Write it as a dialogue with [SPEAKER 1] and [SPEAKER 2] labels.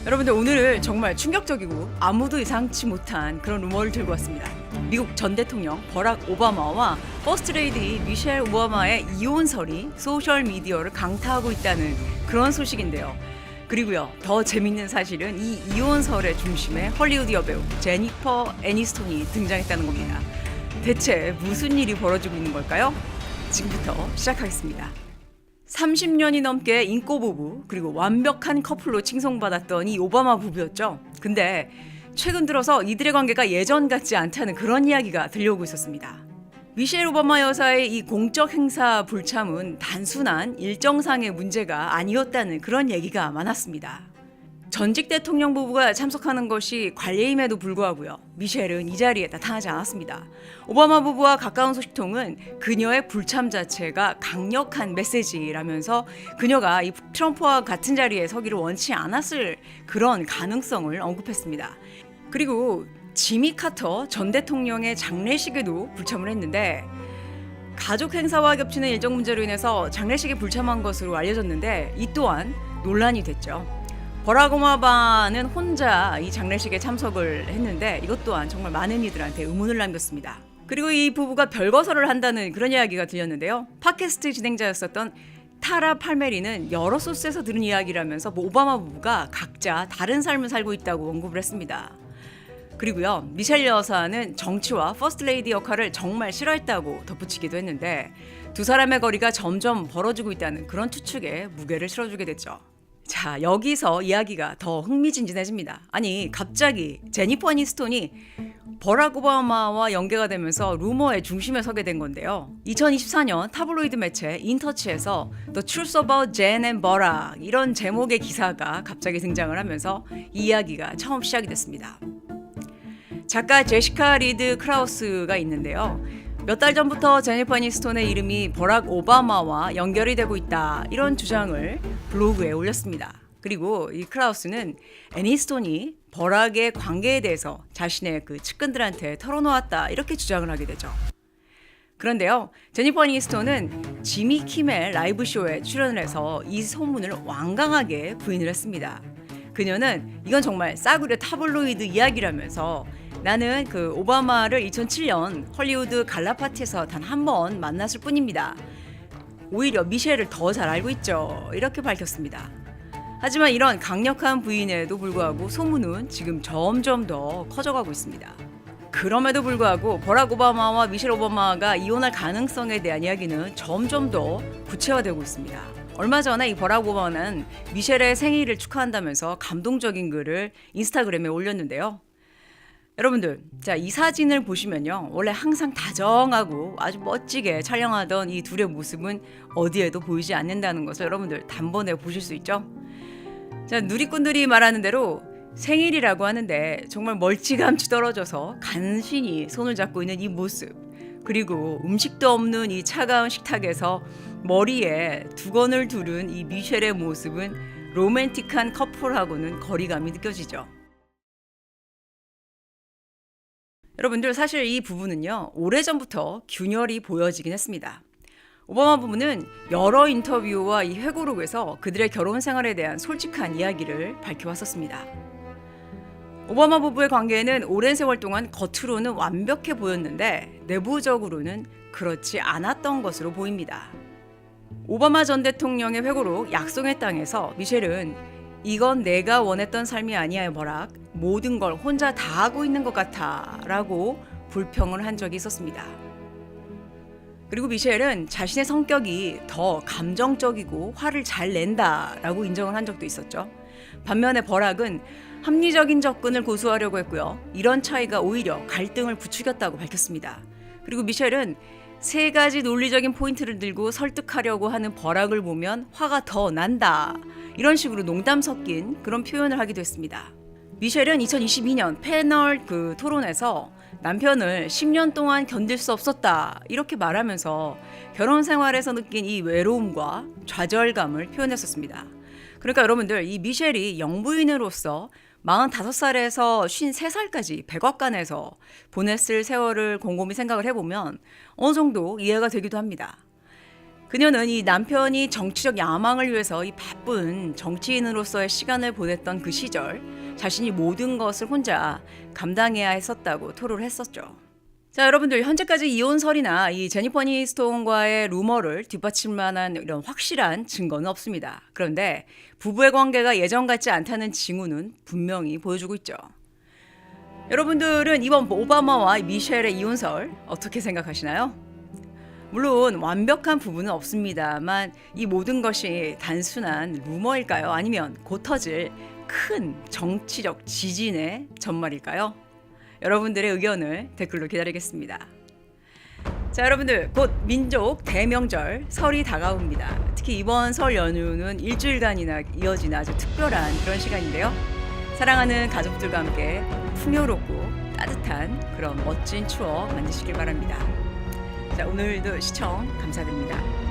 [SPEAKER 1] 여러분들 오늘은 정말 충격적이고 아무도 예상치 못한 그런 루머를 들고 왔습니다. 미국 전 대통령 버락 오바마와 퍼스트레이디 미셸 오바마의 이혼설이 소셜미디어를 강타하고 있다는 그런 소식인데요. 그리고요, 더 재밌는 사실은 이 이혼설의 중심에 헐리우드 여배우 제니퍼 애니스톤이 등장했다는 겁니다. 대체 무슨 일이 벌어지고 있는 걸까요? 지금부터 시작하겠습니다. 30년이 넘게 인고 부부 그리고 완벽한 커플로 칭송받았던 이 오바마 부부였죠. 근데 최근 들어서 이들의 관계가 예전 같지 않다는 그런 이야기가 들려오고 있었습니다. 미셸 오바마 여사의 이 공적 행사 불참은 단순한 일정상의 문제가 아니었다는 그런 얘기가 많았습니다. 전직 대통령 부부가 참석하는 것이 관례임에도 불구하고요, 미셸은 이 자리에 나타나지 않았습니다. 오바마 부부와 가까운 소식통은 그녀의 불참 자체가 강력한 메시지라면서 그녀가 이 트럼프와 같은 자리에 서기를 원치 않았을 그런 가능성을 언급했습니다. 그리고 지미 카터 전 대통령의 장례식에도 불참을 했는데, 가족 행사와 겹치는 일정 문제로 인해서 장례식에 불참한 것으로 알려졌는데, 이 또한 논란이 됐죠. 버락 오바마는 혼자 이 장례식에 참석을 했는데, 이것 또한 정말 많은 이들한테 의문을 남겼습니다. 그리고 이 부부가 별거설을 한다는 그런 이야기가 들렸는데요. 팟캐스트 진행자였었던 타라 팔메리는 여러 소스에서 들은 이야기라면서 오바마 부부가 각자 다른 삶을 살고 있다고 언급을 했습니다. 그리고요, 미셸 여사는 정치와 퍼스트 레이디 역할을 정말 싫어했다고 덧붙이기도 했는데, 두 사람의 거리가 점점 벌어지고 있다는 그런 추측에 무게를 실어주게 됐죠. 자, 여기서 이야기가 더 흥미진진해집니다. 아니, 갑자기 제니퍼 애니스톤이 버락 오바마와 연계가 되면서 루머의 중심에 서게 된 건데요. 2024년 타블로이드 매체 인터치에서 The Truth About Jen and Barack 이런 제목의 기사가 갑자기 등장을 하면서 이 이야기가 처음 시작이 됐습니다. 작가 제시카 리드 크라우스가 있는데요. 몇 달 전부터 제니퍼 애니스톤의 이름이 버락 오바마와 연결이 되고 있다, 이런 주장을 블로그에 올렸습니다. 그리고 이 크라우스는 애니스톤이 버락의 관계에 대해서 자신의 그 측근들한테 털어놓았다, 이렇게 주장을 하게 되죠. 그런데요, 제니퍼 애니스톤은 지미 킴의 라이브 쇼에 출연을 해서 이 소문을 완강하게 부인을 했습니다. 그녀는 이건 정말 싸구려 타블로이드 이야기라면서, 나는 그 오바마를 2007년 헐리우드 갈라 파티에서 단 한 번 만났을 뿐입니다. 오히려 미셸을 더 잘 알고 있죠, 이렇게 밝혔습니다. 하지만 이런 강력한 부인에도 불구하고 소문은 지금 점점 더 커져가고 있습니다. 그럼에도 불구하고 버락 오바마와 미셸 오바마가 이혼할 가능성에 대한 이야기는 점점 더 구체화되고 있습니다. 얼마 전에 이 버락 오바마는 미셸의 생일을 축하한다면서 감동적인 글을 인스타그램에 올렸는데요. 여러분들, 자, 이 사진을 보시면요, 원래 항상 다정하고 아주 멋지게 촬영하던 이 둘의 모습은 어디에도 보이지 않는다는 것을 여러분들 단번에 보실 수 있죠. 자, 누리꾼들이 말하는 대로 생일이라고 하는데 정말 멀찌감치 떨어져서 간신히 손을 잡고 있는 이 모습, 그리고 음식도 없는 이 차가운 식탁에서 머리에 두건을 두른 이 미셸의 모습은 로맨틱한 커플하고는 거리감이 느껴지죠. 여러분들, 사실 이 부부는요, 오래전부터 균열이 보여지긴 했습니다. 오바마 부부는 여러 인터뷰와 이 회고록에서 그들의 결혼 생활에 대한 솔직한 이야기를 밝혀왔었습니다. 오바마 부부의 관계는 오랜 세월 동안 겉으로는 완벽해 보였는데 내부적으로는 그렇지 않았던 것으로 보입니다. 오바마 전 대통령의 회고록 약속의 땅에서 미셸은 이건 내가 원했던 삶이 아니야, 버락. 모든 걸 혼자 다 하고 있는 것 같아 라고 불평을 한 적이 있었습니다. 그리고 미셸은 자신의 성격이 더 감정적이고 화를 잘 낸다 라고 인정을 한 적도 있었죠. 반면에 버락은 합리적인 접근을 고수하려고 했고요. 이런 차이가 오히려 갈등을 부추겼다고 밝혔습니다. 그리고 미셸은 세 가지 논리적인 포인트를 들고 설득하려고 하는 버락을 보면 화가 더 난다, 이런 식으로 농담 섞인 그런 표현을 하기도 했습니다. 미셸은 2022년 패널 토론에서 남편을 10년 동안 견딜 수 없었다, 이렇게 말하면서 결혼 생활에서 느낀 이 외로움과 좌절감을 표현했었습니다. 그러니까 여러분들, 이 미셸이 영부인으로서 45살에서 53살까지 백악관에서 보냈을 세월을 곰곰이 생각을 해보면 어느 정도 이해가 되기도 합니다. 그녀는 이 남편이 정치적 야망을 위해서 이 바쁜 정치인으로서의 시간을 보냈던 그 시절 자신이 모든 것을 혼자 감당해야 했었다고 토로를 했었죠. 자, 여러분들 현재까지 이혼설이나 이 제니퍼 애니스톤과의 루머를 뒷받칠 만한 이런 확실한 증거는 없습니다. 그런데 부부의 관계가 예전 같지 않다는 징후는 분명히 보여주고 있죠. 여러분들은 이번 오바마와 미셸의 이혼설 어떻게 생각하시나요? 물론 완벽한 부분은 없습니다만 이 모든 것이 단순한 루머일까요? 아니면 곧 터질 큰 정치적 지진의 전말일까요? 여러분들의 의견을 댓글로 기다리겠습니다. 자, 여러분들 곧 민족 대명절 설이 다가옵니다. 특히 이번 설 연휴는 일주일간이나 이어지는 아주 특별한 그런 시간인데요. 사랑하는 가족들과 함께 풍요롭고 따뜻한 그런 멋진 추억 만드시길 바랍니다. 자, 오늘도 시청 감사드립니다.